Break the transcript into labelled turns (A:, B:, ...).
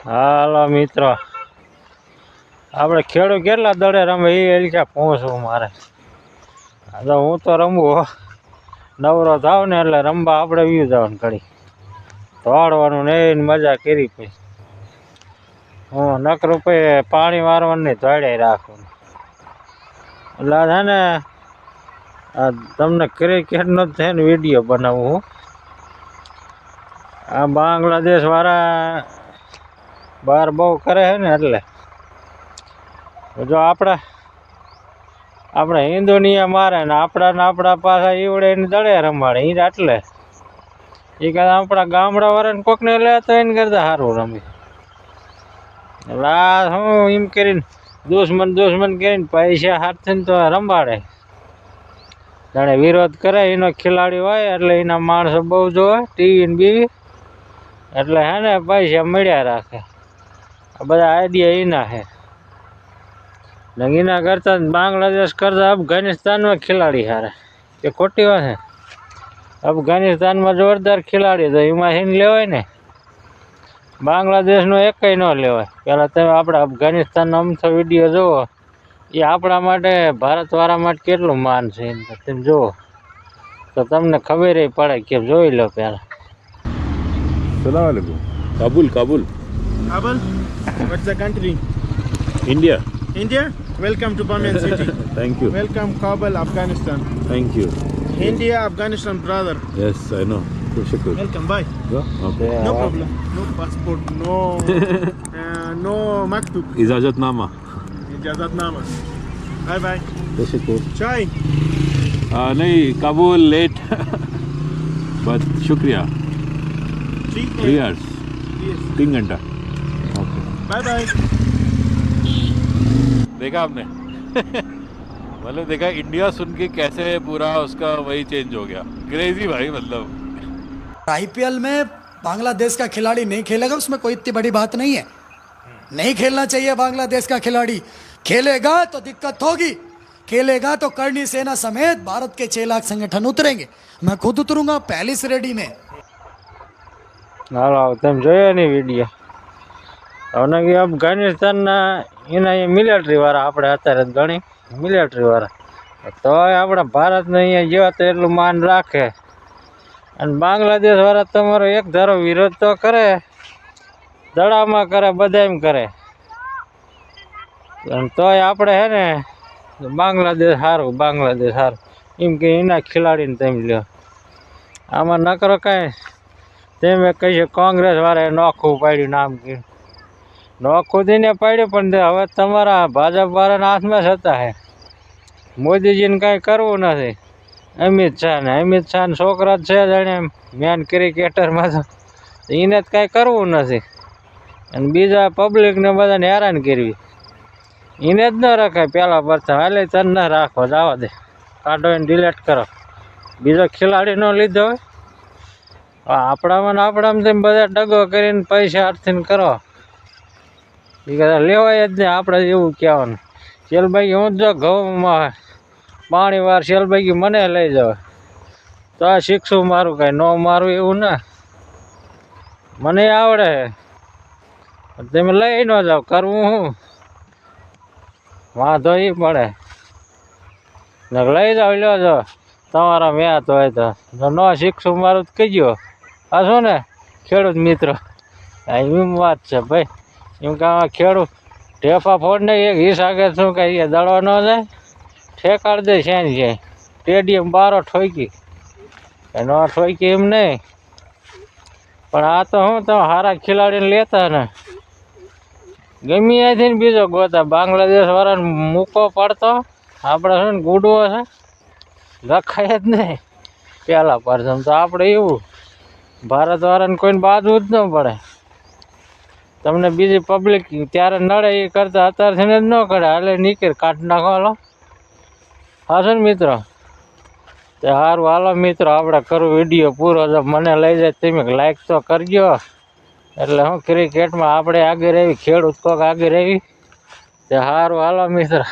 A: હાલો મિત્રો, આપણે ખેડૂત કેટલા દડે રમે એ એલિકા પહોંચવું મારે. તો હું તો રમવું નવરો થાવ ને એટલે રમવા આપણે વ્યૂ જવાનું ઘડી દોડવાનું ને એની મજા કરી. પછી હું નકરું પછી પાણી મારવાનું નહીં, દોડે રાખવું. એટલે છે ને તમને ક્રિકેટનો જ છે ને વિડીયો બનાવું. આ બાંગ્લાદેશ વાળા બહાર બહુ કરે છે ને, એટલે જો આપણે હિન્દુનિયા મારે ને આપણા પાછા ઈવડે ને દડે રમાડે. એ એટલે એ કદાચ આપણા ગામડા વાળાને કોકને લે તો એને કરતા સારું રમે. એટલે આ હું એમ કરીને દુશ્મન કરીને પૈસા હાથથી તો રમાડે. જાણે વિરોધ કરે એનો ખેલાડી હોય એટલે એના માણસો બહુ જોવે ટીવી ને બીવી, એટલે હે ને પૈસા મળ્યા રાખે. આ બધા આઈડિયા એના છે. એના કરતા બાંગ્લાદેશ કરતા અફઘાનિસ્તાનમાં ખેલાડી હારે. એ ખોટી વાત છે. અફઘાનિસ્તાનમાં જોરદાર ખેલાડી તો એમાં હિન લેવાય ને, બાંગ્લાદેશનો એકય ન લેવાય. પહેલાં તમે આપણે અફઘાનિસ્તાનનો અમથો વિડીયો જુઓ, એ આપણા માટે ભારતવાળા માટે કેટલું માન છે તમે જુઓ તો તમને ખબર પડે કે જોઈ લો. પહેલાં
B: Assalamualaikum. Kabul.
C: What's the country?
B: India.
C: India. Welcome to Bamiyan City.
B: Thank you.
C: Welcome Kabul, Afghanistan.
B: Thank you.
C: India, Afghanistan, brother.
B: Yes, I know. Shukr.
C: Welcome. Bye.
B: Go. Okay.
C: No problem. No passport. No. No maktub.
B: Ijazatnama.
C: Ijazatnama. Bye bye.
B: Shukr.
C: Chai.
B: नहीं Kabul late, but शुक्रिया. 3 hours.
C: Yes.
B: 3 घंटा. Okay.
C: Bye bye.
B: देखा आपने? मतलब देखा India सुन के कैसे पूरा उसका वही चेंज हो गया. क्रेजी भाई. मतलब
D: आईपीएल में बांग्लादेश का खिलाड़ी नहीं खेलेगा उसमें कोई इतनी बड़ी बात नहीं है. नहीं खेलना चाहिए बांग्लादेश का खिलाड़ी. खेलेगा तो दिक्कत होगी. खेलेगा तो करनी सेना समेत भारत के 6 लाख संगठन उतरेंगे. मैं खुद उतरूंगा पहली श्रेणी में.
A: હાલો તમે જોયો ને વિડીયો. હવે અફઘાનિસ્તાનના એના એ મિલિટરી વાળા આપણે અત્યારે ગણી મિલિટરી વાળા તો આપણા ભારતને અહીંયા જેવા તો એટલું માન રાખે. અને બાંગ્લાદેશ વાળા તમારો એક ધારો વિરોધ તો કરે, દડામાં કરે, બધા એમ કરે. તોય આપણે હે ને બાંગ્લાદેશ સારું એમ કે એના ખેલાડીને તમે લ્યો. આમાં નકરો કાંઈ તેમે કહીએ કોંગ્રેસ વાળાએ નોખું પાડ્યું, નામ કર્યું નોખું દઈને પાડ્યું. પણ હવે તમારા ભાજપ વાળાના હાથમાં સત્તા છે. મોદીજીને કાંઈ કરવું નથી. અમિત શાહ છોકરા જ છે જાણે મેન ક્રિકેટરમાં, તો એને જ કાંઈ કરવું નથી. અને બીજા પબ્લિકને બધાને હેરાન કરવી એને જ ન રખાય. પહેલાં પ્રથમ હાલે તને ન રાખો, જવા દે, કાઢો એને ડિલેટ કરો. બીજો ખેલાડી ન લીધો હોય આપણામાં તેમ બધા ડગો કરીને પૈસા હાથથી કરો. એ કદાચ લેવાય જ નહીં. આપણે એવું કહેવાનું શેલભાઈ હું જો ઘઉંમાં પાણી વાર શેલભાઈ મને લઈ જાવ તો આ શીખશું, મારું કાંઈ ન મારું એવું ના. મને આવડે તમે લઈ ન જાઓ, કરવું હું વાંધો એ પડે ને લઈ જાઓ, લ્યો જો તમારા વ્યાત હોય તો ન શીખશું મારું જ કહીજો. આ શું ને ખેડૂત મિત્રો એમ વાત છે ભાઈ. એમ કે ખેડૂત ઢેફા ફોડને એક હિસાબે શું કહીએ દડો ન જાય ઠેકાડ દે છે ને સ્ટેડિયમ બારો ઠોકી ન ઠોકી એમ નહીં. પણ આ તો હું તમે સારા ખેલાડીને લેતા ને ગમે ત્યાંથી ને બીજો ગોતા. બાંગ્લાદેશ વાળાને મૂકો પડતો આપણે શું ને ગુડવો છે રખાય જ નહીં પહેલાં પ્રથમ. તો આપણે એવું ભારતવાળાને કોઈને બાજવું જ ન પડે. તમને બીજી પબ્લિક ત્યારે નડે એ કરતાં અત્યારથી જ ન કરે. હાલે નીકળ કાઢ નાખો. હાલો હાશો ને મિત્રો, તે સારું હાલો મિત્રો, આપણે કરું વિડીયો પૂરો. જો મને લઈ જાય તમે લાઈક તો કરજો. એટલે હું ક્રિકેટમાં આપણે આગળ આવી, ખેડૂત કોક આગળ આવી. તે સારું હાલો મિત્ર.